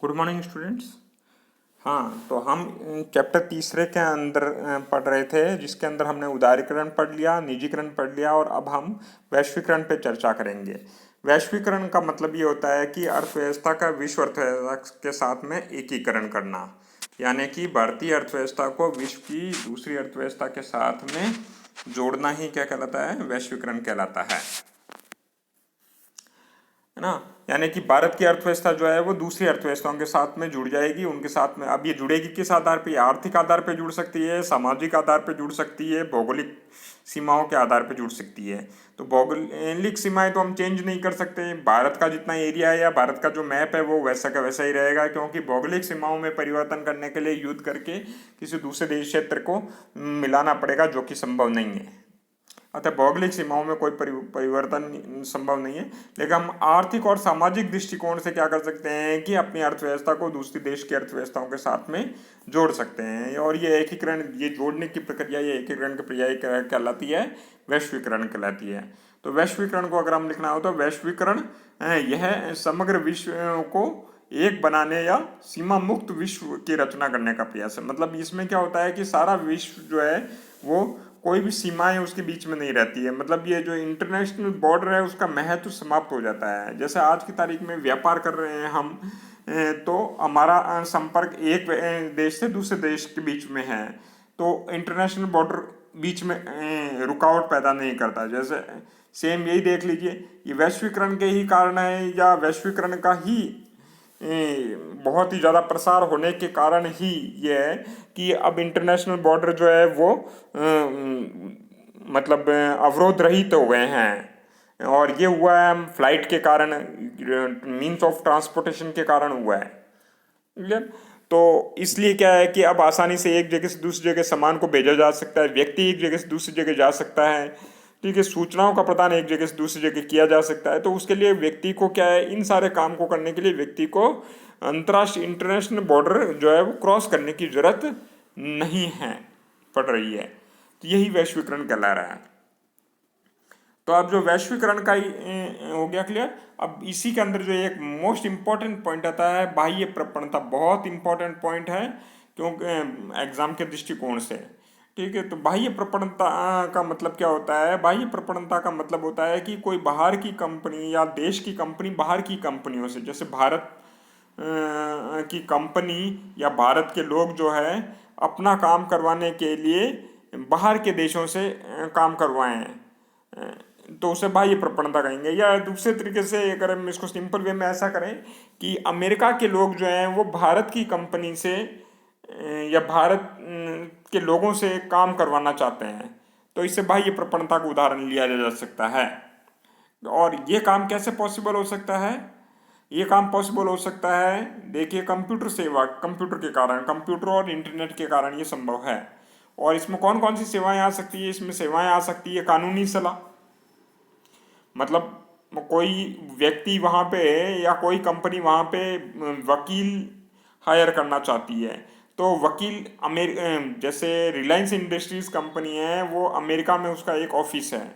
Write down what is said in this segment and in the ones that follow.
Good morning students. हाँ, तो हम चैप्टर तीसरे के अंदर पढ़ रहे थे, जिसके अंदर हमने उदारीकरण पढ़ लिया, निजीकरण पढ़ लिया और अब हम वैश्वीकरण पे चर्चा करेंगे। वैश्वीकरण का मतलब ये होता है कि अर्थव्यवस्था का विश्व अर्थव्यवस्था के साथ में एकीकरण करना, यानी कि भारतीय अर्थव्यवस्था को विश्व की दूसरी अर्थव्यवस्था के साथ में जोड़ना ही क्या कहलाता है? वैश्वीकरण कहलाता है ना। यानी कि भारत की अर्थव्यवस्था जो है वो दूसरी अर्थव्यवस्थाओं के साथ में जुड़ जाएगी, उनके साथ में। अब ये जुड़ेगी किस आधार पे? आर्थिक आधार पे जुड़ सकती है, सामाजिक आधार पे जुड़ सकती है, भौगोलिक सीमाओं के आधार पे जुड़ सकती है। तो भौगोलिक सीमाएं तो हम चेंज नहीं कर सकते। भारत का जितना एरिया है या भारत का जो मैप है वो वैसा का वैसा ही रहेगा, क्योंकि भौगोलिक सीमाओं में परिवर्तन करने के लिए युद्ध करके किसी दूसरे देश क्षेत्र को मिलाना पड़ेगा, जो कि संभव नहीं है। अतः भौगोलिक सीमाओं में कोई परिवर्तन संभव नहीं है। लेकिन हम आर्थिक और सामाजिक दृष्टिकोण से क्या कर सकते हैं कि अपनी अर्थव्यवस्था को दूसरी देश की अर्थव्यवस्थाओं के साथ में जोड़ सकते हैं। और ये एकीकरण, ये जोड़ने की प्रक्रिया, ये एकीकरण की प्रक्रिया कहलाती है वैश्वीकरण कहलाती है। तो वैश्वीकरण को अगर हम लिखना हो तो वैश्वीकरण यह समग्र विश्व को एक बनाने या सीमा मुक्त विश्व की रचना करने का प्रयास है। मतलब इसमें क्या होता है कि सारा विश्व जो है वो कोई भी सीमाएं उसके बीच में नहीं रहती है। मतलब ये जो इंटरनेशनल बॉर्डर है उसका महत्व समाप्त हो जाता है। जैसे आज की तारीख में व्यापार कर रहे हैं हम, तो हमारा संपर्क एक देश से दूसरे देश के बीच में है, तो इंटरनेशनल बॉर्डर बीच में रुकावट पैदा नहीं करता। जैसे सेम यही देख लीजिए, ये वैश्वीकरण के ही कारण है या वैश्वीकरण का ही बहुत ही ज़्यादा प्रसार होने के कारण ही ये है कि अब इंटरनेशनल बॉर्डर जो है वो मतलब अवरोध रहित हो गए हैं। और ये हुआ है फ्लाइट के कारण, मीन्स ऑफ ट्रांसपोर्टेशन के कारण हुआ है। क्लियर? तो इसलिए क्या है कि अब आसानी से एक जगह से दूसरी जगह सामान को भेजा जा सकता है, व्यक्ति एक जगह से दूसरी जगह जा सकता है, ठीक है, सूचनाओं का प्रदान एक जगह से दूसरी जगह किया जा सकता है। तो उसके लिए व्यक्ति को क्या है, इन सारे काम को करने के लिए व्यक्ति को अंतर्राष्ट्रीय इंटरनेशनल बॉर्डर जो है वो क्रॉस करने की जरूरत नहीं है, पड़ रही है। तो यही वैश्वीकरण कहला रहा है। तो अब जो वैश्वीकरण का हो गया क्लियर। अब इसी के अंदर जो एक मोस्ट इंपॉर्टेंट पॉइंट आता है बाह्य प्रवणता, बहुत इंपॉर्टेंट पॉइंट है क्योंकि एग्जाम के दृष्टिकोण से, ठीक है। तो बाह्य प्रवणता का मतलब क्या होता है? बाह्य प्रवणता का मतलब होता है कि कोई बाहर की कंपनी या देश की कंपनी बाहर की कंपनियों से, जैसे भारत की कंपनी या भारत के लोग जो है अपना काम करवाने के लिए बाहर के देशों से काम करवाएं, तो उसे बाह्य प्रवणता कहेंगे। या दूसरे तरीके से अगर हम इसको सिंपल वे में ऐसा करें कि अमेरिका के लोग जो हैं वो भारत की कंपनी से या भारत के लोगों से काम करवाना चाहते हैं, तो इससे बाह्य प्रवणता का उदाहरण लिया जा सकता है। और ये काम कैसे पॉसिबल हो सकता है? ये काम पॉसिबल हो सकता है, देखिए, कंप्यूटर सेवा, कंप्यूटर के कारण, कंप्यूटर और इंटरनेट के कारण ये संभव है। और इसमें कौन कौन सी सेवाएं आ सकती है? इसमें सेवाएं आ सकती है कानूनी सलाह, मतलब कोई व्यक्ति वहाँ पे या कोई कंपनी वहाँ पे वकील हायर करना चाहती है, तो वकील जैसे रिलायंस इंडस्ट्रीज कंपनी है, वो अमेरिका में उसका एक ऑफिस है,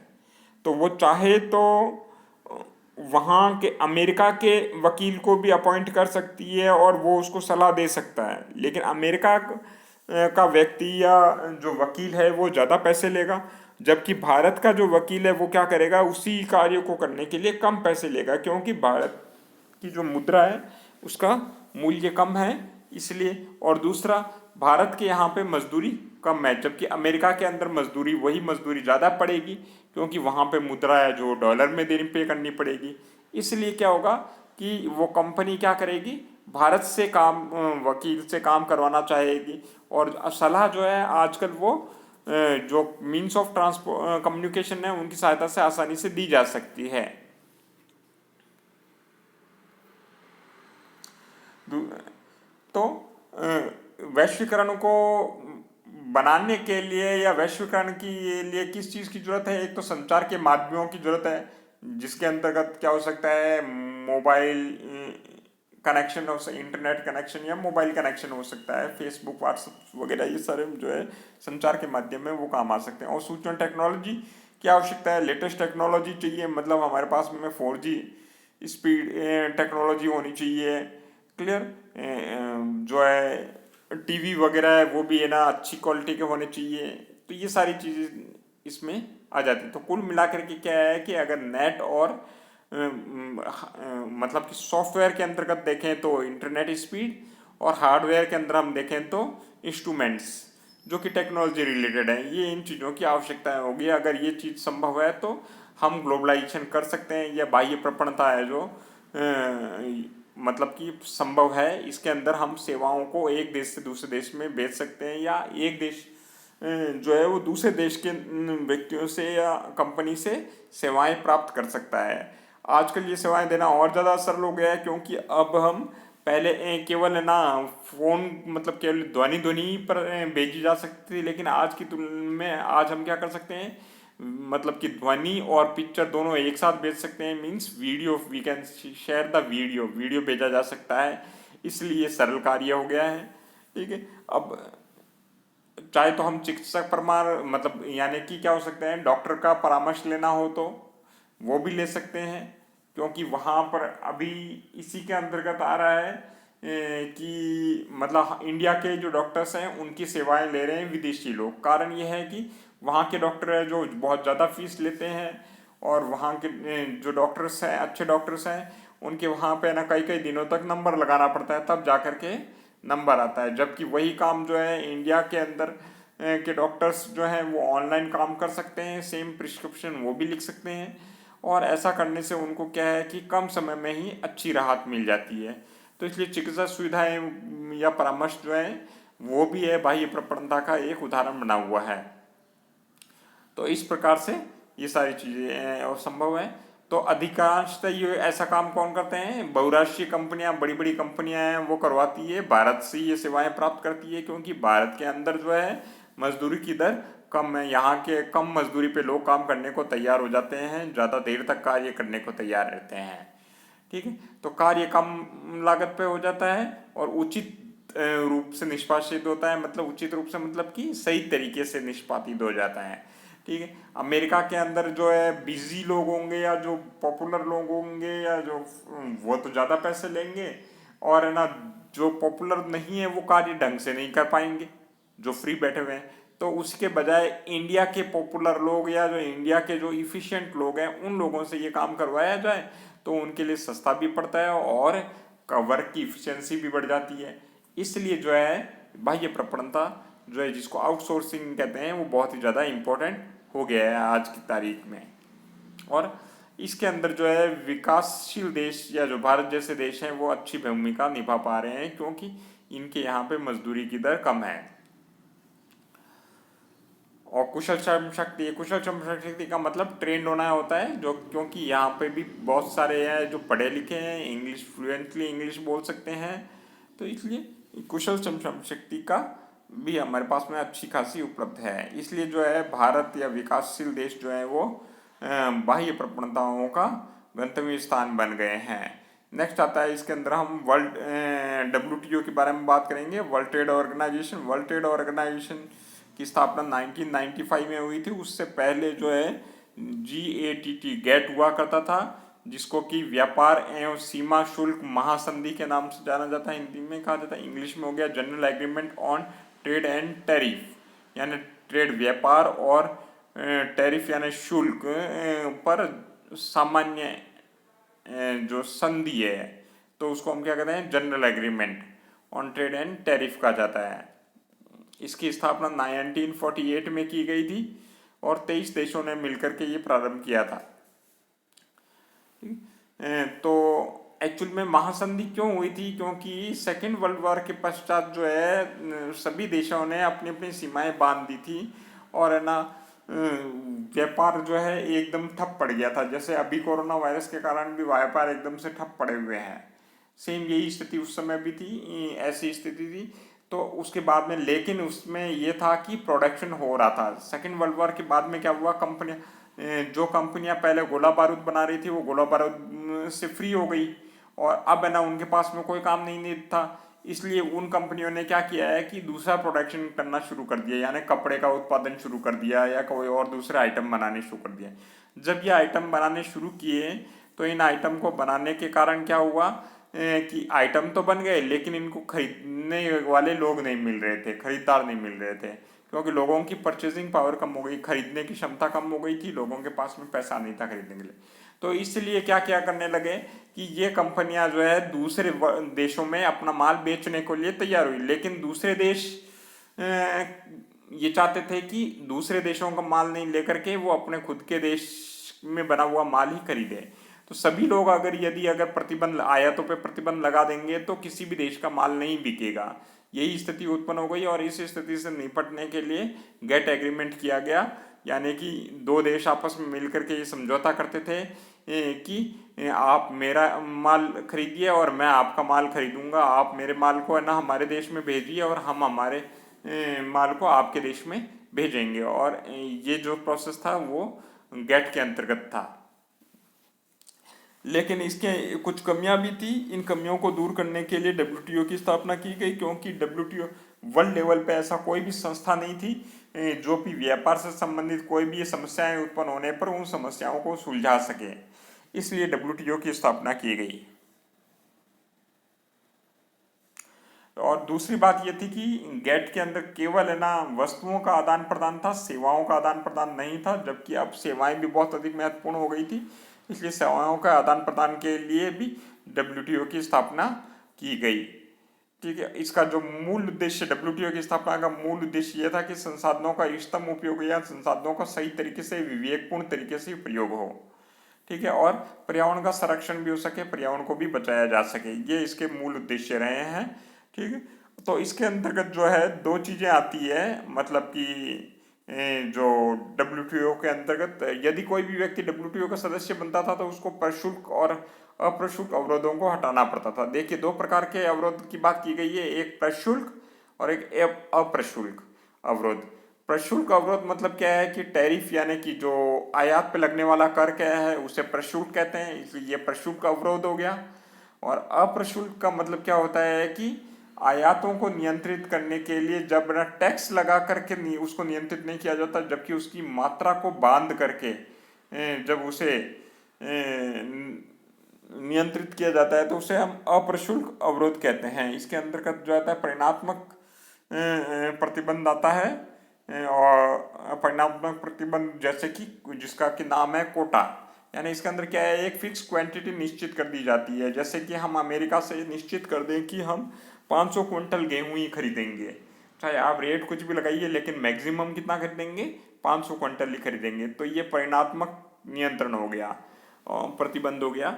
तो वो चाहे तो वहाँ के अमेरिका के वकील को भी अपॉइंट कर सकती है और वो उसको सलाह दे सकता है। लेकिन अमेरिका का व्यक्ति या जो वकील है वो ज़्यादा पैसे लेगा, जबकि भारत का जो वकील है वो क्या करेगा, उसी कार्य को करने के लिए कम पैसे लेगा, क्योंकि भारत की जो मुद्रा है उसका मूल्य कम है इसलिए। और दूसरा, भारत के यहाँ पे मजदूरी कम है, जबकि अमेरिका के अंदर मजदूरी, वही मजदूरी ज़्यादा पड़ेगी, क्योंकि वहाँ पे मुद्रा है जो डॉलर में देनी पे करनी पड़ेगी। इसलिए क्या होगा कि वो कंपनी क्या करेगी, भारत से काम, वकील से काम करवाना चाहेगी। और सलाह जो है आजकल वो जो मीन्स ऑफ ट्रांसपोर्ट कम्युनिकेशन है उनकी सहायता से आसानी से दी जा सकती है। तो वैश्वीकरण को बनाने के लिए या वैश्वीकरण के लिए किस चीज़ की जरूरत है? एक तो संचार के माध्यमों की जरूरत है, जिसके अंतर्गत क्या हो सकता है, मोबाइल कनेक्शन हो सकता है, इंटरनेट कनेक्शन या मोबाइल कनेक्शन हो सकता है, फेसबुक, व्हाट्सएप वगैरह, ये सारे जो है संचार के माध्यम में वो काम आ सकते हैं। और सूचना टेक्नोलॉजी की आवश्यकता है, लेटेस्ट टेक्नोलॉजी चाहिए, मतलब हमारे पास में 4G स्पीड टेक्नोलॉजी होनी चाहिए, क्लियर। जो है टीवी वगैरह है वो भी है ना अच्छी क्वालिटी के होने चाहिए। तो ये सारी चीज़ें इसमें आ जाती है। तो कुल मिलाकर के क्या है कि अगर नेट और मतलब कि सॉफ्टवेयर के अंतर्गत देखें तो इंटरनेट स्पीड, और हार्डवेयर के अंदर हम देखें तो इंस्ट्रूमेंट्स जो कि टेक्नोलॉजी रिलेटेड है, ये इन चीज़ों की आवश्यकता होगी। अगर ये चीज़ संभव है तो हम ग्लोबलाइजेशन कर सकते हैं। या बाह्य प्रवणता है जो मतलब कि संभव है, इसके अंदर हम सेवाओं को एक देश से दूसरे देश में भेज सकते हैं, या एक देश जो है वो दूसरे देश के व्यक्तियों से या कंपनी से सेवाएं प्राप्त कर सकता है। आजकल ये सेवाएं देना और ज़्यादा सरल हो गया है, क्योंकि अब हम पहले केवल है ना फ़ोन मतलब केवल ध्वनि ध्वनि पर भेजी जा सकती थी, लेकिन आज की तुलना में आज हम क्या कर सकते हैं, मतलब कि ध्वनि और पिक्चर दोनों एक साथ भेज सकते हैं। Means video, we can share the video भेजा जा सकता है। इसलिए सरल कार्य हो गया है। ठीक है। अब चाहे तो हम चिकित्सक परामर्श मतलब यानी कि क्या हो सकता है, डॉक्टर का परामर्श लेना हो तो वो भी ले सकते हैं, क्योंकि वहाँ पर अभी इसी के अंतर्गत आ रहा है कि मतलब इंडिया के जो डॉक्टर्स हैं उनकी सेवाएं ले रहे हैं विदेशी लोग। कारण ये है कि वहाँ के डॉक्टर है जो बहुत ज़्यादा फीस लेते हैं, और वहाँ के जो डॉक्टर्स हैं अच्छे डॉक्टर्स हैं उनके वहाँ पे ना कई कई दिनों तक नंबर लगाना पड़ता है, तब जा कर के नंबर आता है। जबकि वही काम जो है इंडिया के अंदर के डॉक्टर्स जो हैं वो ऑनलाइन काम कर सकते हैं, सेम प्रिस्क्रिप्शन वो भी लिख सकते हैं, और ऐसा करने से उनको क्या है कि कम समय में ही अच्छी राहत मिल जाती है। तो इसलिए चिकित्सा सुविधाएं या परामर्श जो है वो भी है बाह्य प्रपन्नता का एक उदाहरण बना हुआ है। तो इस प्रकार से ये सारी चीज़ें और संभव है। तो अधिकांशतः ये ऐसा काम कौन करते हैं, बहुराष्ट्रीय कंपनियां, बड़ी बड़ी कंपनियां हैं वो करवाती है, भारत से ये सेवाएं प्राप्त करती है, क्योंकि भारत के अंदर जो है मजदूरी की दर कम है। यहाँ के कम मजदूरी पे लोग काम करने को तैयार हो जाते हैं, ज़्यादा देर तक कार्य करने को तैयार रहते हैं। ठीक है। तो कार्य कम लागत पे हो जाता है और उचित रूप से निष्पादित होता है। मतलब उचित रूप से मतलब कि सही तरीके से निष्पादित हो जाता है। ठीक है। अमेरिका के अंदर जो है बिजी लोग होंगे या जो पॉपुलर लोग होंगे या जो वो तो ज़्यादा पैसे लेंगे, और है ना जो पॉपुलर नहीं है वो कार्य ढंग से नहीं कर पाएंगे जो फ्री बैठे हुए हैं। तो उसके बजाय इंडिया के पॉपुलर लोग या जो इंडिया के जो इफिशिएंट लोग हैं उन लोगों से ये काम करवाया जाए तो उनके लिए सस्ता भी पड़ता है और वर्क की इफिशियंसी भी बढ़ जाती है। इसलिए जो है बाह्य प्रपणता जो है जिसको आउटसोर्सिंग कहते हैं वो बहुत ही ज़्यादा इम्पोर्टेंट हो गया है आज की तारीख में। और इसके अंदर जो है विकासशील देश या जो भारत जैसे देश हैं वो अच्छी भूमिका निभा पा रहे हैं, क्योंकि इनके यहाँ पे मजदूरी की दर कम है। और कुशल श्रम शक्ति, कुशल श्रम शक्ति का मतलब ट्रेंड होना होता है, जो क्योंकि यहाँ पे भी बहुत सारे हैं जो पढ़े लिखे हैं, इंग्लिश फ्लुएंटली इंग्लिश बोल सकते हैं, तो इसलिए कुशल श्रम शक्ति का भी हमारे पास में अच्छी खासी उपलब्ध है। इसलिए जो है भारत या विकासशील देश जो है वो बाह्य प्रवणताओं का गंतव्य स्थान बन गए हैं। नेक्स्ट आता है इसके अंदर हम वर्ल्ड WTO के बारे में बात करेंगे। वर्ल्ड ट्रेड ऑर्गेनाइजेशन की स्थापना 1995 में हुई थी। उससे पहले जो है GATT गेट हुआ करता था, जिसको कि व्यापार एवं सीमा शुल्क महासंधि के नाम से जाना जाता है, हिंदी में कहा जाता है। इंग्लिश में हो गया general agreement on trade and tariff, यानी ट्रेड व्यापार और टैरिफ यानी शुल्क पर सामान्य जो संधि है तो उसको हम क्या कहते हैं, general agreement on trade and tariff कहा जाता है। इसकी स्थापना 1948 में की गई थी और 23 देशों ने मिलकर के ये प्रारंभ किया था। तो एक्चुअल में महासंधि क्यों हुई थी, क्योंकि सेकेंड वर्ल्ड वॉर के पश्चात जो है सभी देशों ने अपनी अपनी सीमाएं बांध दी थी, और है ना व्यापार जो है एकदम ठप पड़ गया था। जैसे अभी कोरोना वायरस के कारण भी व्यापार एकदम से ठप पड़े हुए हैं, सेम यही स्थिति उस समय भी थी, ऐसी स्थिति थी। तो उसके बाद में लेकिन उसमें ये था कि प्रोडक्शन हो रहा था। सेकेंड वर्ल्ड वॉर के बाद में क्या हुआ, जो कंपनियां पहले गोला बारूद बना रही थी वो गोला बारूद से फ्री हो गई, और अब है ना उनके पास में कोई काम नहीं था। इसलिए उन कंपनियों ने क्या किया है कि दूसरा प्रोडक्शन करना शुरू कर दिया, यानी कपड़े का उत्पादन शुरू कर दिया या कोई और दूसरे आइटम बनाने शुरू कर दिया। जब ये आइटम बनाने शुरू किए तो इन आइटम को बनाने के कारण क्या हुआ कि आइटम तो बन गए लेकिन इनको खरीदने वाले लोग नहीं मिल रहे थे, खरीदार नहीं मिल रहे थे, क्योंकि लोगों की परचेजिंग पावर कम हो गई, खरीदने की क्षमता कम हो गई थी, लोगों के पास में पैसा नहीं था खरीदने के लिए। तो इसलिए क्या क्या करने लगे कि ये कंपनियां जो है दूसरे देशों में अपना माल बेचने को लिए तैयार हुई, लेकिन दूसरे देश ये चाहते थे कि दूसरे देशों का माल नहीं लेकर के वो अपने खुद के देश में बना हुआ माल ही खरीदे। तो सभी लोग अगर प्रतिबंध, आयातों पे प्रतिबंध लगा देंगे तो किसी भी देश का माल नहीं बिकेगा। यही स्थिति उत्पन्न हो गई और इस स्थिति से निपटने के लिए गेट एग्रीमेंट किया गया, यानी कि दो देश आपस में मिलकर के ये समझौता करते थे कि आप मेरा माल खरीदिए और मैं आपका माल खरीदूंगा, आप मेरे माल को है ना हमारे देश में भेजिए और हम हमारे माल को आपके देश में भेजेंगे। और ये जो प्रोसेस था वो गेट के अंतर्गत था। लेकिन इसके कुछ कमियां भी थी। इन कमियों को दूर करने के लिए डब्ल्यूटीओ की स्थापना की गई, क्योंकि डब्ल्यूटीओ वर्ल्ड लेवल पे ऐसा कोई भी संस्था नहीं थी जो भी व्यापार से संबंधित कोई भी समस्याएं उत्पन्न होने पर उन समस्याओं को सुलझा सके, इसलिए डब्ल्यूटीओ की स्थापना की गई। और दूसरी बात यह थी कि गेट के अंदर केवल है ना वस्तुओं का आदान प्रदान था, सेवाओं का आदान प्रदान नहीं था, जबकि अब सेवाएं भी बहुत अधिक महत्वपूर्ण हो गई थी, इसलिए सेवाओं का आदान प्रदान के लिए भी डब्ल्यूटीओ की स्थापना की गई। ठीक है, इसका जो मूल उद्देश्य, डब्ल्यूटीओ की स्थापना का मूल उद्देश्य यह था कि संसाधनों का इष्टतम उपयोग या संसाधनों का सही तरीके से विवेकपूर्ण तरीके से प्रयोग हो। ठीक है, और पर्यावरण का संरक्षण भी हो सके, पर्यावरण को भी बचाया जा सके, ये इसके मूल उद्देश्य रहे हैं। ठीक है, तो इसके अंतर्गत जो है दो चीजें आती है, मतलब कि जो डब्ल्यूटीओ के अंतर्गत यदि कोई भी व्यक्ति डब्ल्यूटीओ का सदस्य बनता था तो उसको प्रशुल्क और अप्रशुल्क अवरोधों को हटाना पड़ता था। देखिए, दो प्रकार के अवरोध की बात की गई है, एक प्रशुल्क और एक अप्रशुल्क अवरोध। प्रशुल्क अवरोध मतलब क्या है कि टैरिफ, यानी कि जो आयात पे लगने वाला कर क्या है उसे प्रशुल्क कहते हैं, इसलिए ये प्रशुल्क अवरोध हो गया। और अप्रशुल्क का मतलब क्या होता है कि आयातों को नियंत्रित करने के लिए जब ना टैक्स लगा करके उसको नियंत्रित नहीं किया जाता, जबकि उसकी मात्रा को बांध करके जब उसे नियंत्रित किया जाता है तो उसे हम अप्रशुल्क अवरोध कहते हैं। इसके अंतर्गत जो आता है परिणात्मक प्रतिबंध आता है, और परिणात्मक प्रतिबंध जैसे कि जिसका कि नाम है कोटा, यानी इसके अंदर क्या है, एक फिक्स क्वांटिटी निश्चित कर दी जाती है। जैसे कि हम अमेरिका से निश्चित कर दें कि हम 500 क्विंटल गेहूं ही खरीदेंगे, चाहे आप रेट कुछ भी लगाइए, लेकिन मैक्सिमम कितना खरीदेंगे, 500 क्विंटल ही खरीदेंगे। तो ये परिणात्मक नियंत्रण हो गया, प्रतिबंध हो गया,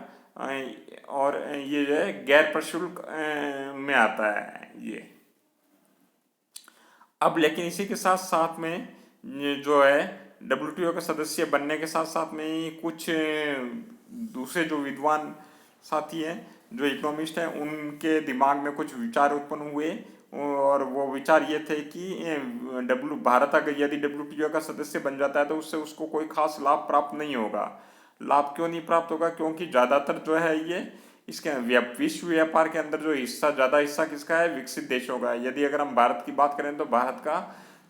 और ये जो है गैर प्रशुल्क में आता है ये। अब लेकिन इसी के साथ साथ में जो है डब्ल्यूटीओ का सदस्य बनने के साथ साथ में कुछ दूसरे जो विद्वान साथी हैं, जो इकोनॉमिस्ट हैं, उनके दिमाग में कुछ विचार उत्पन्न हुए, और वो विचार ये थे कि भारत अगर यदि डब्ल्यूटीओ का सदस्य बन जाता है तो उससे उसको कोई खास लाभ प्राप्त नहीं होगा। लाभ क्यों नहीं प्राप्त होगा, क्योंकि ज़्यादातर जो है ये इसके विश्व व्यापार के अंदर जो हिस्सा, ज़्यादा हिस्सा किसका है, विकसित देशों का है। यदि अगर हम भारत की बात करें तो भारत का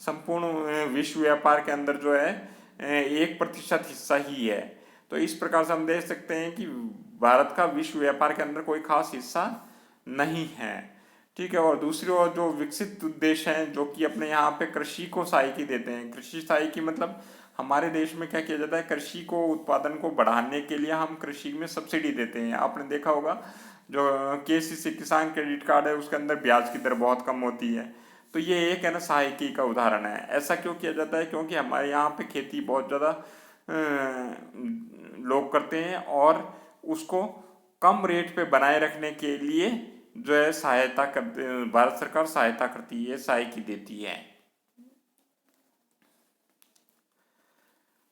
संपूर्ण विश्व व्यापार के अंदर जो है 1% हिस्सा ही है। तो इस प्रकार से हम देख सकते हैं कि भारत का विश्व व्यापार के अंदर कोई खास हिस्सा नहीं है। ठीक है, और दूसरी ओर जो विकसित देश हैं जो कि अपने यहाँ पे कृषि को सहायकी देते हैं, कृषि सहायकी मतलब हमारे देश में क्या किया जाता है, कृषि को उत्पादन को बढ़ाने के लिए हम कृषि में सब्सिडी देते हैं। आपने देखा होगा जो केसीसी किसान क्रेडिट कार्ड है उसके अंदर ब्याज की दर बहुत कम होती है। तो ये एक है ना सहायकी का उदाहरण है। ऐसा क्यों किया जाता है, क्योंकि हमारे यहाँ पे खेती बहुत ज़्यादा लोग करते हैं, और उसको कम रेट पे बनाए रखने के लिए जो है सहायता करते, भारत सरकार सहायता करती है, सहायकी देती है।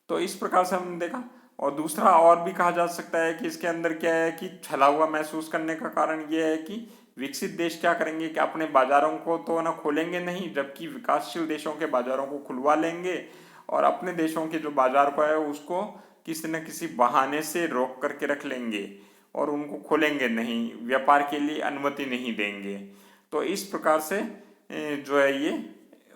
तो इस प्रकार से हमने देखा। और दूसरा और भी कहा जा सकता है कि इसके अंदर क्या है कि छला हुआ महसूस करने का कारण ये है कि विकसित देश क्या करेंगे कि अपने बाजारों को तो ना खोलेंगे नहीं, जबकि विकासशील देशों के बाजारों को खुलवा लेंगे, और अपने देशों के जो बाजार को है उसको किसी न किसी बहाने से रोक करके रख लेंगे और उनको खोलेंगे नहीं, व्यापार के लिए अनुमति नहीं देंगे। तो इस प्रकार से जो है ये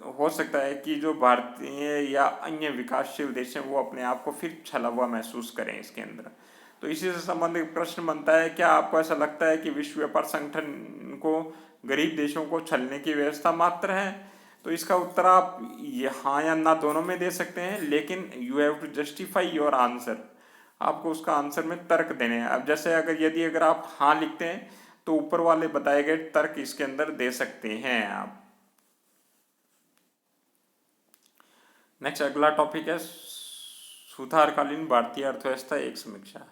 हो सकता है कि जो भारतीय या अन्य विकासशील देश हैं वो अपने आप को फिर छला हुआ महसूस करें इसके अंदर। तो इसी से संबंधित प्रश्न बनता है, क्या आपको ऐसा लगता है कि विश्व व्यापार संगठन को गरीब देशों को छलने की व्यवस्था मात्र है? तो इसका उत्तर आप ये हाँ या ना दोनों में दे सकते हैं, लेकिन you have to justify your answer. आपको उसका आंसर में तर्क देने हैं। अब जैसे अगर आप हाँ लिखते हैं तो ऊपर वाले बताए गए तर्क इसके अंदर दे सकते हैं आप। नेक्स्ट अगला टॉपिक है सुधारकालीन भारतीय अर्थव्यवस्था एक समीक्षा।